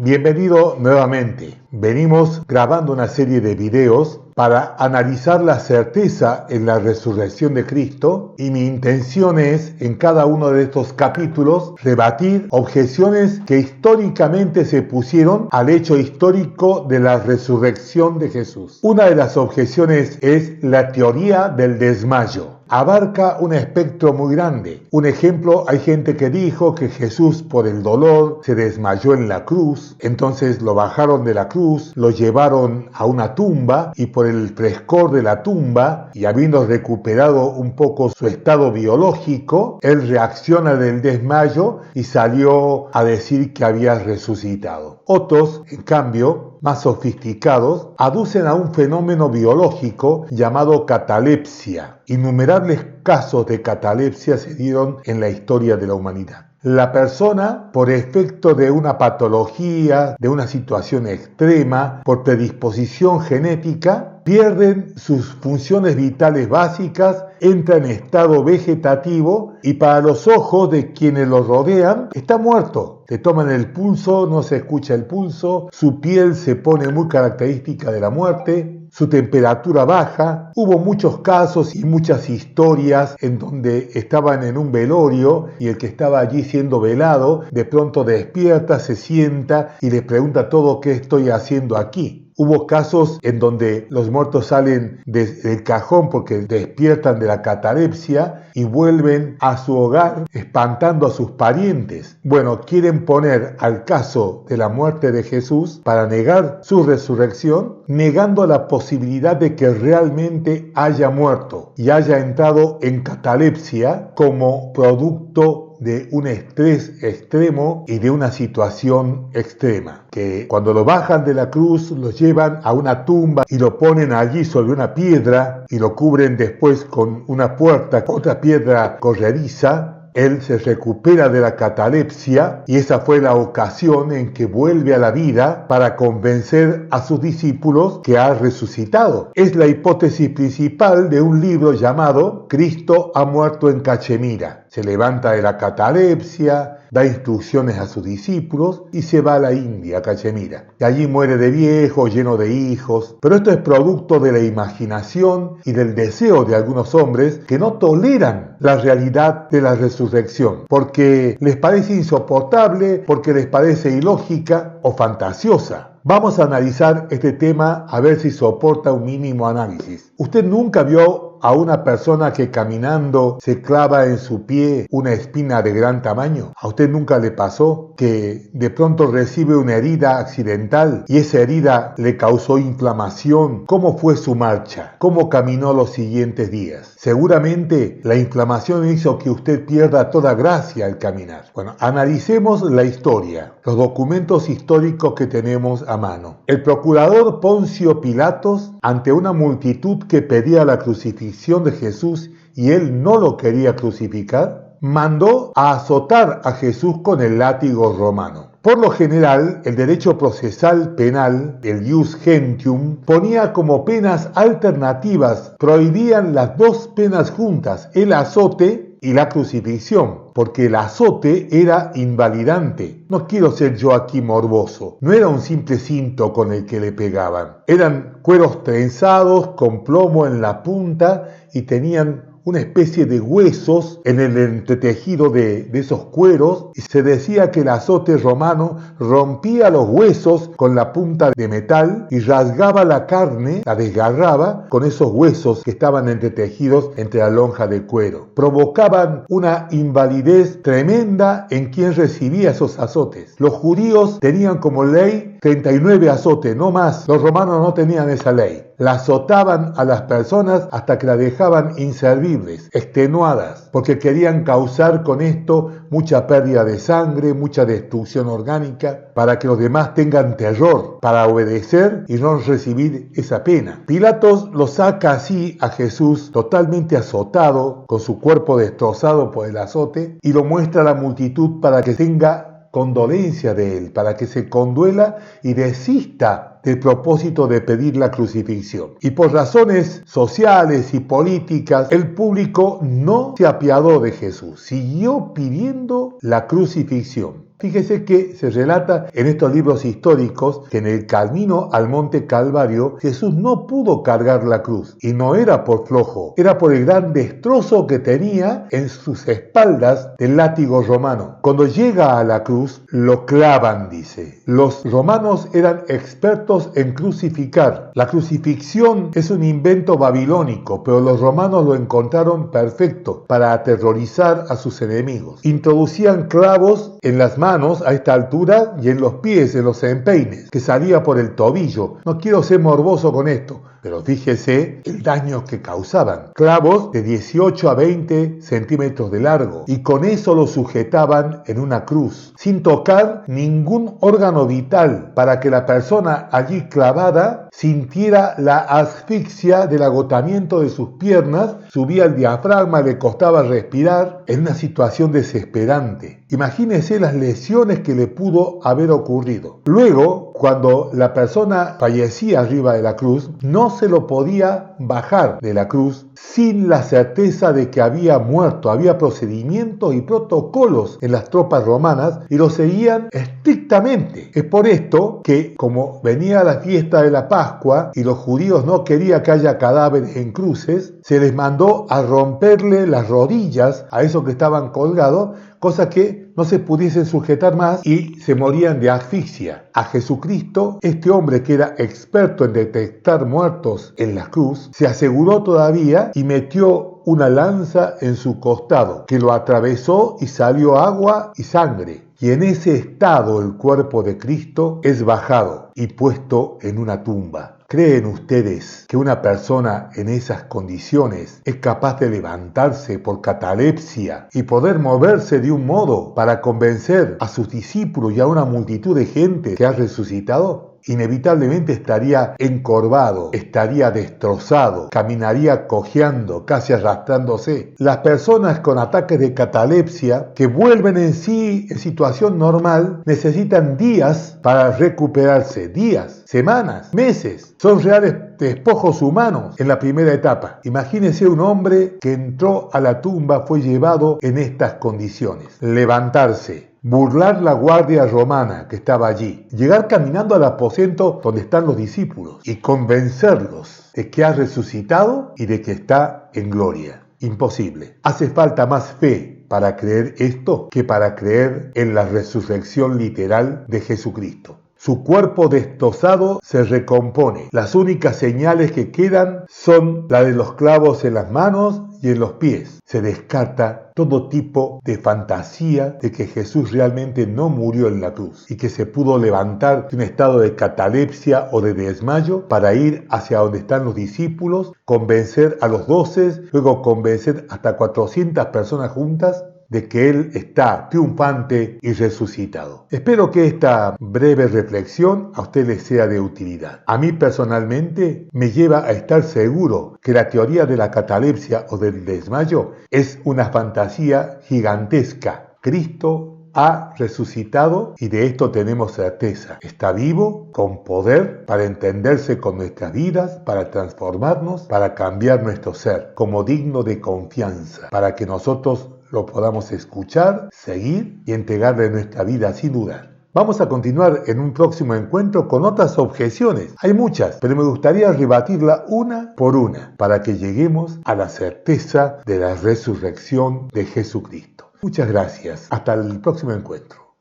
Bienvenido nuevamente. Venimos grabando una serie de videos para analizar la certeza en la resurrección de Cristo y mi intención es, en cada uno de estos capítulos, rebatir objeciones que históricamente se pusieron al hecho histórico de la resurrección de Jesús. Una de las objeciones es la teoría del desmayo. Abarca un espectro muy grande. Un ejemplo, hay gente que dijo que Jesús por el dolor se desmayó en la cruz, entonces lo bajaron de la cruz, lo llevaron a una tumba y por el frescor de la tumba y habiendo recuperado un poco su estado biológico, él reacciona del desmayo y salió a decir que había resucitado. Otros, en cambio, más sofisticados, aducen a un fenómeno biológico llamado catalepsia. Innumerables casos de catalepsia se dieron en la historia de la humanidad. La persona, por efecto de una patología, de una situación extrema, por predisposición genética, pierden sus funciones vitales básicas, entra en estado vegetativo y para los ojos de quienes lo rodean está muerto. Le toman el pulso, no se escucha el pulso, su piel se pone muy característica de la muerte, su temperatura baja. Hubo muchos casos y muchas historias en donde estaban en un velorio y el que estaba allí siendo velado de pronto despierta, se sienta y le pregunta todo: ¿qué estoy haciendo aquí? Hubo casos en donde los muertos salen del cajón porque despiertan de la catalepsia y vuelven a su hogar espantando a sus parientes. Bueno, quieren poner al caso de la muerte de Jesús para negar su resurrección, negando la posibilidad de que realmente haya muerto y haya entrado en catalepsia como producto de un estrés extremo y de una situación extrema, que cuando lo bajan de la cruz lo llevan a una tumba y lo ponen allí sobre una piedra y lo cubren después con una puerta, otra piedra corrediza. Él se recupera de la catalepsia y esa fue la ocasión en que vuelve a la vida para convencer a sus discípulos que ha resucitado. Es la hipótesis principal de un libro llamado Cristo ha muerto en Cachemira. Se levanta de la catalepsia, da instrucciones a sus discípulos y se va a la India, a Cachemira. Y allí muere de viejo, lleno de hijos. Pero esto es producto de la imaginación y del deseo de algunos hombres que no toleran la realidad de la resurrección, porque les parece insoportable, porque les parece ilógica o fantasiosa. Vamos a analizar este tema a ver si soporta un mínimo análisis. ¿Usted nunca vio a una persona que caminando se clava en su pie una espina de gran tamaño? ¿A usted nunca le pasó que de pronto recibe una herida accidental y esa herida le causó inflamación? ¿Cómo fue su marcha? ¿Cómo caminó los siguientes días? Seguramente la inflamación hizo que usted pierda toda gracia al caminar. Bueno, analicemos la historia, los documentos históricos que tenemos a mano. El procurador Poncio Pilatos, ante una multitud que pedía la crucifixión de Jesús y él no lo quería crucificar, mandó a azotar a Jesús con el látigo romano. Por lo general, el derecho procesal penal, el ius gentium, ponía como penas alternativas, prohibían las dos penas juntas, el azote y la crucifixión, porque el azote era invalidante. No quiero ser yo aquí morboso, no era un simple cinto con el que le pegaban, eran cueros trenzados con plomo en la punta y tenían una especie de huesos en el entretejido de esos cueros y se decía que el azote romano rompía los huesos con la punta de metal y rasgaba la carne, la desgarraba con esos huesos que estaban entretejidos entre la lonja de cuero. Provocaban una invalidez tremenda en quien recibía esos azotes. Los judíos tenían como ley 39 azotes, no más. Los romanos no tenían esa ley. La azotaban a las personas hasta que la dejaban inservibles, extenuadas, porque querían causar con esto mucha pérdida de sangre, mucha destrucción orgánica, para que los demás tengan terror, para obedecer y no recibir esa pena. Pilatos lo saca así a Jesús totalmente azotado, con su cuerpo destrozado por el azote, y lo muestra a la multitud para que tenga condolencia de él, para que se conduela y desista del propósito de pedir la crucifixión. Y por razones sociales y políticas, el público no se apiadó de Jesús, siguió pidiendo la crucifixión. Fíjese que se relata en estos libros históricos que en el camino al monte Calvario Jesús no pudo cargar la cruz, y no era por flojo, era por el gran destrozo que tenía en sus espaldas del látigo romano. Cuando llega a la cruz, lo clavan, dice. Los romanos eran expertos en crucificar. La crucifixión es un invento babilónico, pero los romanos lo encontraron perfecto para aterrorizar a sus enemigos. Introducían clavos en las manos a esta altura y en los pies, en los empeines, que salía por el tobillo. No quiero ser morboso con esto, pero fíjese el daño que causaban. Clavos de 18 a 20 centímetros de largo, y con eso lo sujetaban en una cruz, sin tocar ningún órgano vital, para que la persona allí clavada sintiera la asfixia del agotamiento de sus piernas, subía el diafragma, le costaba respirar, en una situación desesperante. Imagínese las lesiones que le pudo haber ocurrido. Luego, cuando la persona fallecía arriba de la cruz, no se lo podía bajar de la cruz sin la certeza de que había muerto. Había procedimientos y protocolos en las tropas romanas y lo seguían estrictamente. Es por esto que, como venía la fiesta de la Pascua y los judíos no querían que haya cadáveres en cruces, se les mandó a romperle las rodillas a esos que estaban colgados, cosa que no se pudiesen sujetar más y se morían de asfixia. A Jesucristo, este hombre que era experto en detectar muertos en la cruz, se aseguró todavía y metió una lanza en su costado, que lo atravesó y salió agua y sangre. Y en ese estado el cuerpo de Cristo es bajado y puesto en una tumba. ¿Creen ustedes que una persona en esas condiciones es capaz de levantarse por catalepsia y poder moverse de un modo para convencer a sus discípulos y a una multitud de gente que ha resucitado? Inevitablemente estaría encorvado, estaría destrozado, caminaría cojeando, casi arrastrándose. Las personas con ataques de catalepsia que vuelven en sí en situación normal necesitan días para recuperarse, días, semanas, meses. Son reales despojos humanos en la primera etapa. Imagínese un hombre que entró a la tumba, fue llevado en estas condiciones. Levantarse, burlar la guardia romana que estaba allí, llegar caminando al aposento donde están los discípulos y convencerlos de que ha resucitado y de que está en gloria. Imposible. Hace falta más fe para creer esto que para creer en la resurrección literal de Jesucristo. Su cuerpo destrozado se recompone. Las únicas señales que quedan son la de los clavos en las manos y en los pies. Se descarta todo tipo de fantasía de que Jesús realmente no murió en la cruz y que se pudo levantar de un estado de catalepsia o de desmayo para ir hacia donde están los discípulos, convencer a los 12, luego convencer hasta 400 personas juntas de que Él está triunfante y resucitado. Espero que esta breve reflexión a usted le sea de utilidad. A mí personalmente me lleva a estar seguro que la teoría de la catalepsia o del desmayo es una fantasía gigantesca. Cristo ha resucitado y de esto tenemos certeza. Está vivo, con poder para entenderse con nuestras vidas, para transformarnos, para cambiar nuestro ser como digno de confianza, para que nosotros lo podamos escuchar, seguir y entregarle nuestra vida sin dudar. Vamos a continuar en un próximo encuentro con otras objeciones. Hay muchas, pero me gustaría rebatirla una por una para que lleguemos a la certeza de la resurrección de Jesucristo. Muchas gracias. Hasta el próximo encuentro.